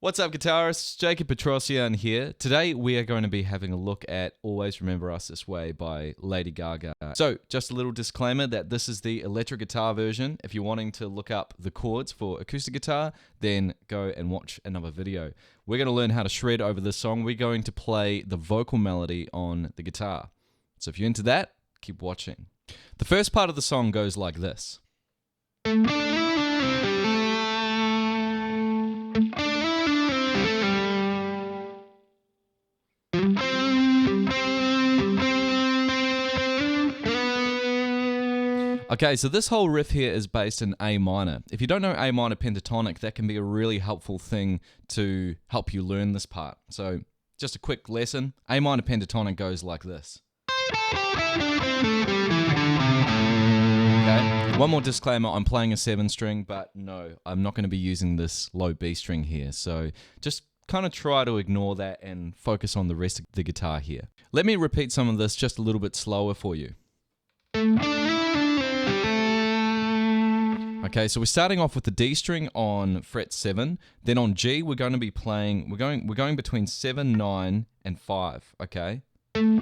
What's up, guitarists? Jacob Petrosian here. Today we are going to be having a look at Always Remember Us This Way by Lady Gaga. So, just a little disclaimer that this is the electric guitar version. If you're wanting to look up the chords for acoustic guitar, then go and watch another video. We're going to learn how to shred over this song. We're going to play the vocal melody on the guitar. So if you're into that, keep watching. The first part of the song goes like this. Okay, so this whole riff here is based in A minor. If you don't know A minor pentatonic, that can be a really helpful thing to help you learn this part. So, just a quick lesson. A minor pentatonic goes like this. Okay, one more disclaimer, I'm playing a 7-string, but no, I'm not going to be using this low B string here. So, just kind of try to ignore that and focus on the rest of the guitar here. Let me repeat some of this just a little bit slower for you. Okay, so we're starting off with the D string on fret 7. Then on G, we're going to be playing. We're going between 7, 9, and 5. Okay. Before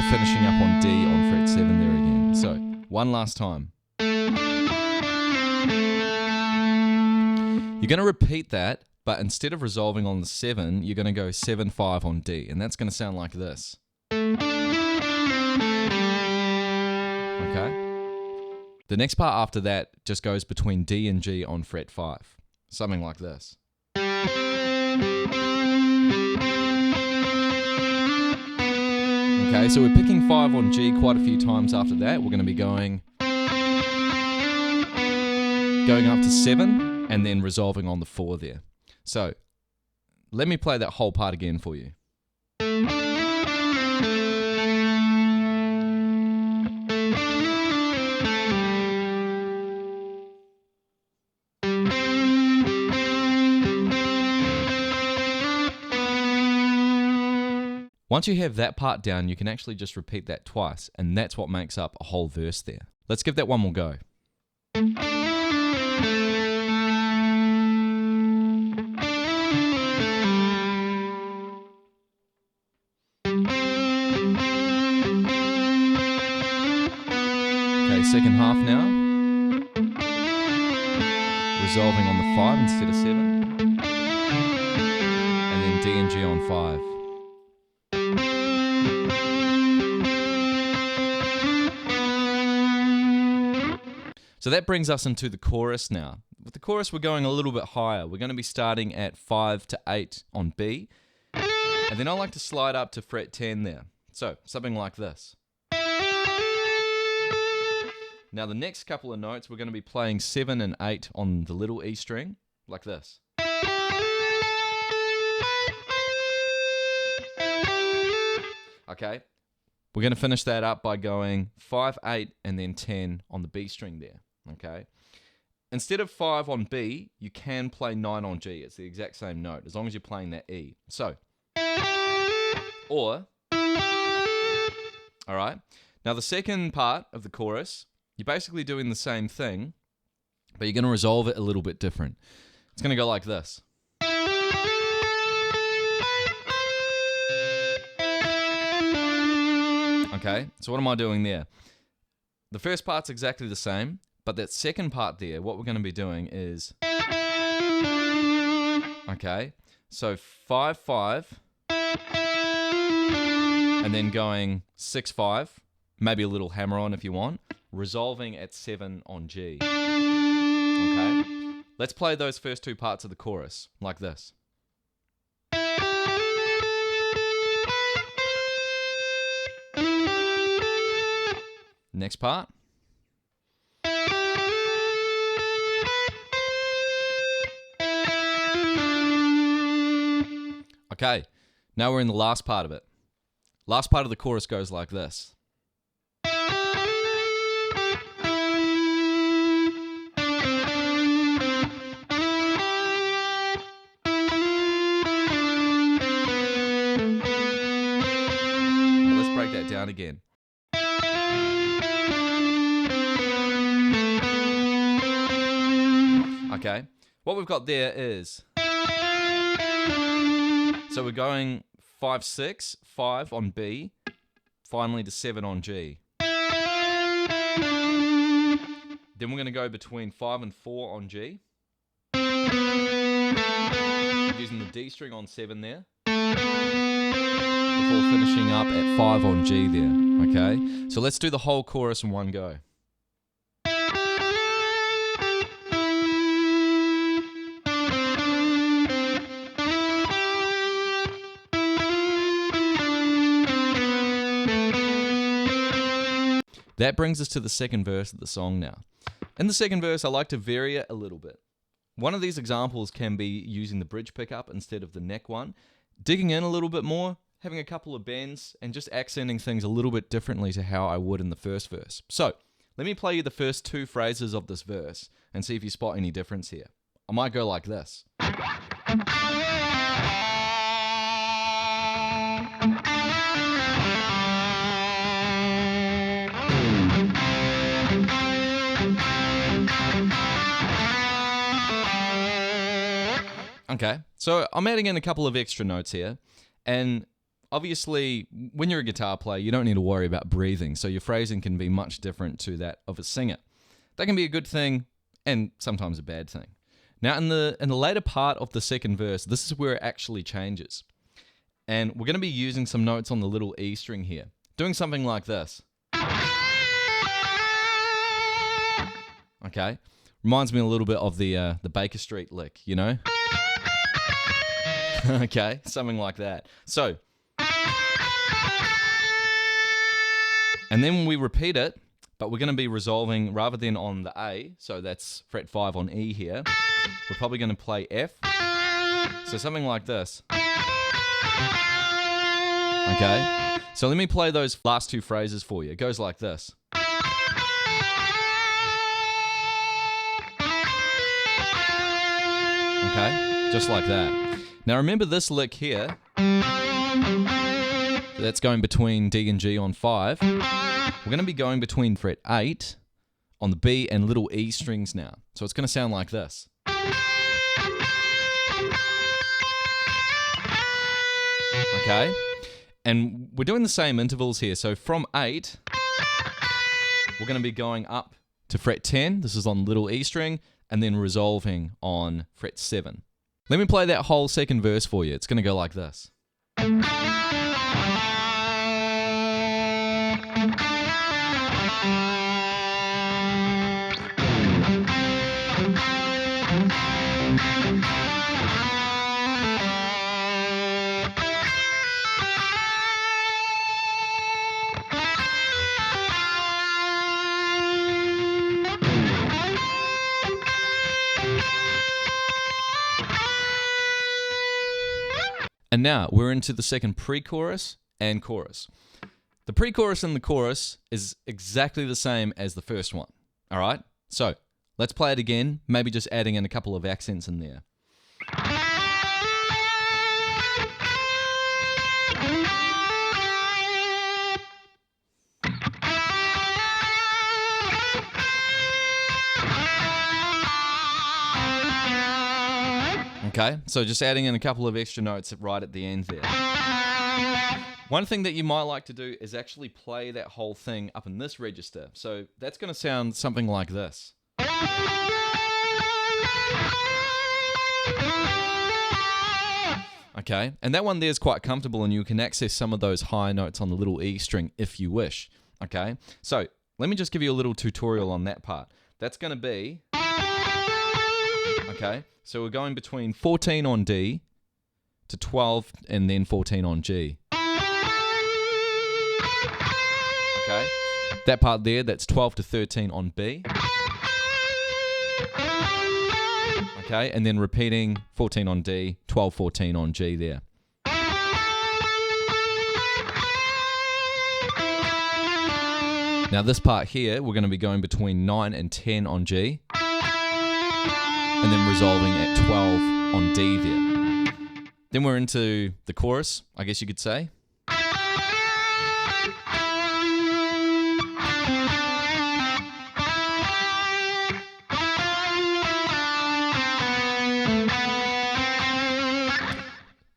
finishing up on D on fret 7 there again. So one last time. You're going to repeat that, but instead of resolving on the 7, you're going to go 7, 5 on D, and that's going to sound like this. Okay. The next part after that just goes between D and G on fret 5. Something like this. Okay, so we're picking 5 on G quite a few times after that. We're going to be going up to 7 and then resolving on the 4 there. So let me play that whole part again for you. Once you have that part down, you can actually just repeat that twice, and that's what makes up a whole verse there. Let's give that one more go. Okay, second half now. Resolving on the 5 instead of 7. And then D and G on 5. So that brings us into the chorus now. With the chorus, we're going a little bit higher. We're going to be starting at 5 to 8 on B. And then I like to slide up to fret 10 there. So, something like this. Now the next couple of notes, we're going to be playing 7 and 8 on the little E string, like this. Okay, we're going to finish that up by going 5, 8, and then 10 on the B string there. Okay. Instead of 5 on B, you can play 9 on G. It's the exact same note, as long as you're playing that E. So, or, all right. Now the second part of the chorus, you're basically doing the same thing, but you're going to resolve it a little bit different. It's going to go like this. Okay, so what am I doing there? The first part's exactly the same, but that second part there, what we're going to be doing is, okay, so 5, 5, and then going 6, 5, maybe a little hammer on if you want, resolving at 7 on G. Okay, let's play those first two parts of the chorus, like this. Next part. Okay, now we're in the last part of it. Last part of the chorus goes like this. Let's break that down again. Okay, what we've got there is, so we're going 5, 6, 5 on B, finally to 7 on G. Then we're going to go between 5 and 4 on G, using the D string on 7 there, before finishing up at 5 on G there, okay? So let's do the whole chorus in one go. That brings us to the second verse of the song now. In the second verse, I like to vary it a little bit. One of these examples can be using the bridge pickup instead of the neck one, digging in a little bit more, having a couple of bends, and just accenting things a little bit differently to how I would in the first verse. So, let me play you the first 2 phrases of this verse and see if you spot any difference here. I might go like this. Okay, so I'm adding in a couple of extra notes here, and obviously when you're a guitar player you don't need to worry about breathing, so your phrasing can be much different to that of a singer. That can be a good thing and sometimes a bad thing. Now in the later part of the second verse, this is where it actually changes, and we're going to be using some notes on the little E string here, doing something like this. Okay, reminds me a little bit of the Baker Street lick, you know? Okay, something like that. So, and then we repeat it, but we're going to be resolving rather than on the A, so that's fret 5 on E here, we're probably going to play F. So something like this. Okay, so let me play those last 2 phrases for you. It goes like this. Okay, just like that. Now remember this lick here, that's going between D and G on 5. We're going to be going between fret 8 on the B and little E strings now. So it's going to sound like this. Okay, and we're doing the same intervals here. So from 8, we're going to be going up to fret 10. This is on little E string, and then resolving on fret 7. Let me play that whole second verse for you. It's going to go like this. And now we're into the second pre-chorus and chorus. The pre-chorus and the chorus is exactly the same as the first one. All right? So let's play it again, maybe just adding in a couple of accents in there. Okay, so just adding in a couple of extra notes right at the end there. One thing that you might like to do is actually play that whole thing up in this register. So that's going to sound something like this. Okay, and that one there is quite comfortable, and you can access some of those high notes on the little E string if you wish. Okay, so let me just give you a little tutorial on that part. That's going to be... Okay, so we're going between 14 on D to 12 and then 14 on G. Okay, that part there, that's 12 to 13 on B. Okay, and then repeating 14 on D, 12, 14 on G there. Now this part here, we're going to be going between 9 and 10 on G. And then resolving at 12 on D there. Then we're into the chorus, I guess you could say.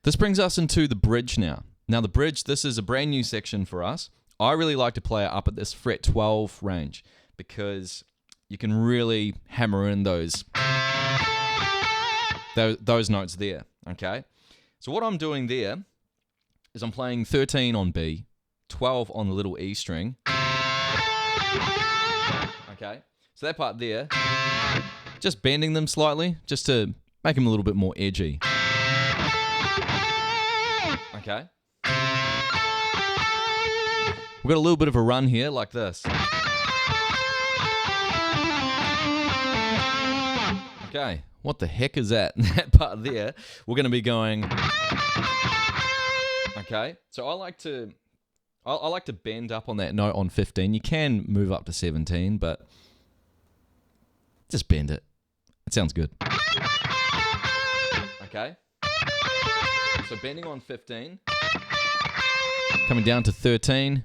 This brings us into the bridge now. Now the bridge, this is a brand new section for us. I really like to play it up at this fret 12 range because you can really hammer in those notes there, okay? So what I'm doing there is I'm playing 13 on B, 12 on the little E string. Okay, so that part there, just bending them slightly, just to make them a little bit more edgy. Okay. We've got a little bit of a run here, like this. Okay, what the heck is that? That part there, we're going to be going... Okay, so I like to bend up on that note on 15. You can move up to 17, but just bend it. It sounds good. Okay. So bending on 15, coming down to 13,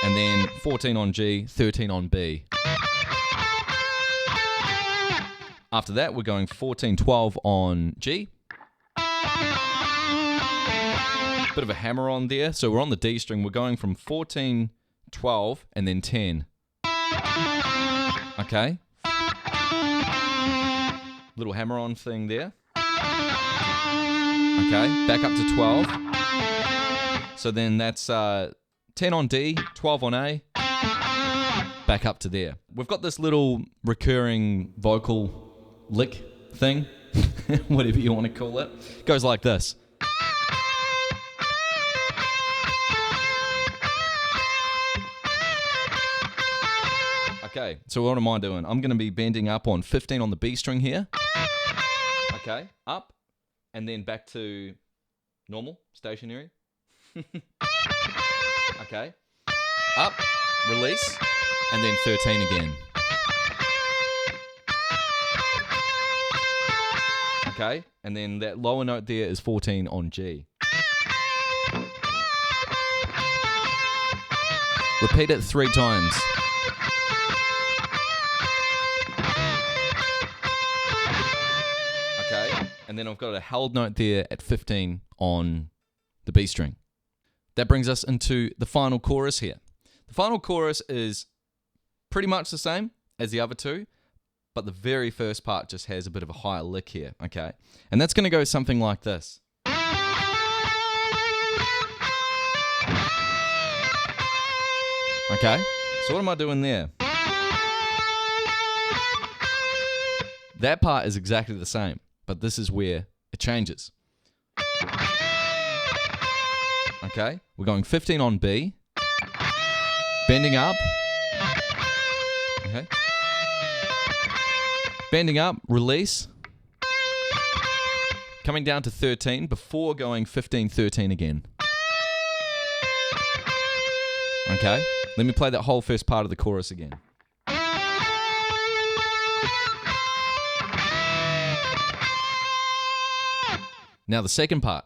and then 14 on G, 13 on B. After that, we're going 14, 12 on G. Bit of a hammer on there. So we're on the D string. We're going from 14, 12, and then 10. Okay. Little hammer on thing there. Okay, back up to 12. So then that's 10 on D, 12 on A, back up to there. We've got this little recurring vocal lick thing, whatever you want to call it. It goes like this. Okay, so what am I doing? I'm going to be bending up on 15 on the B string here. Okay, up, and then back to normal, stationary. Okay, up, release, and then 13 again. Okay, and then that lower note there is 14 on G. Repeat it 3 times. Okay, and then I've got a held note there at 15 on the B string. That brings us into the final chorus here. The final chorus is pretty much the same as the other two, but the very first part just has a bit of a higher lick here, okay? And that's going to go something like this. Okay, so what am I doing there? That part is exactly the same, but this is where it changes. Okay, we're going 15 on B, bending up, okay, bending up, release, coming down to 13 before going 15, 13 again. Okay, let me play that whole first part of the chorus again. Now the second part.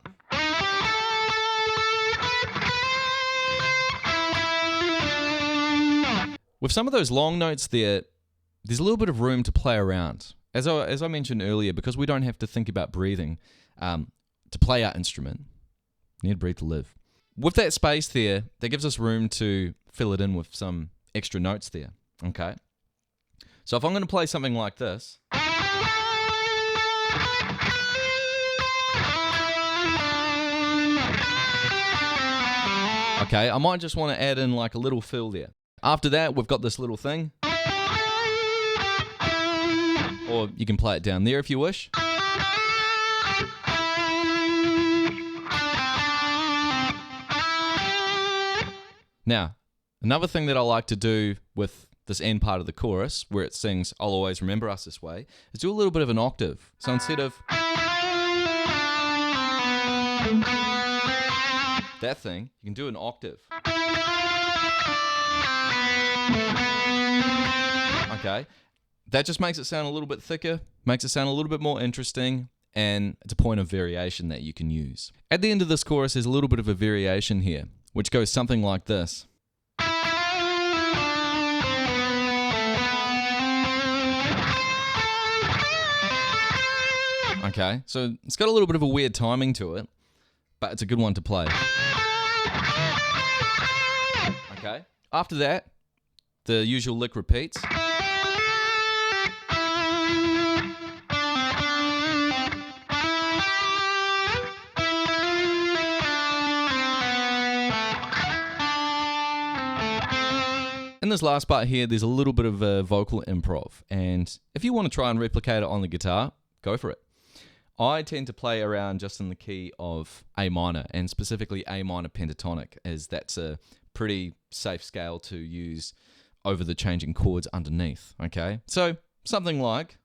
With some of those long notes there, there's a little bit of room to play around. As I mentioned earlier, because we don't have to think about breathing to play our instrument, you need to breathe to live. With that space there, that gives us room to fill it in with some extra notes there, okay? So if I'm going to play something like this... Okay, I might just want to add in like a little fill there. After that, we've got this little thing. Or you can play it down there if you wish. Now, another thing that I like to do with this end part of the chorus, where it sings, "I'll always remember us this way," is do a little bit of an octave. So instead of that thing, you can do an octave. Okay, that just makes it sound a little bit thicker, makes it sound a little bit more interesting, and it's a point of variation that you can use. At the end of this chorus, there's a little bit of a variation here, which goes something like this. Okay, so it's got a little bit of a weird timing to it, but it's a good one to play. Okay. After that, the usual lick repeats. In this last part here, there's a little bit of a vocal improv, and if you want to try and replicate it on the guitar, go for it. I tend to play around just in the key of A minor, and specifically A minor pentatonic, as that's a pretty safe scale to use over the changing chords underneath, okay? So, something like...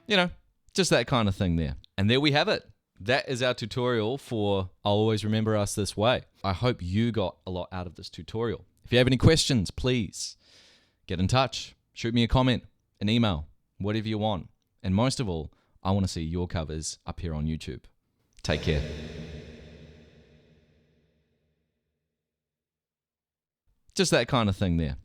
You know, just that kind of thing there. And there we have it. That is our tutorial for I'll Always Remember Us This Way. I hope you got a lot out of this tutorial. If you have any questions, please get in touch. Shoot me a comment, an email, whatever you want. And most of all, I want to see your covers up here on YouTube. Take care. Just that kind of thing there.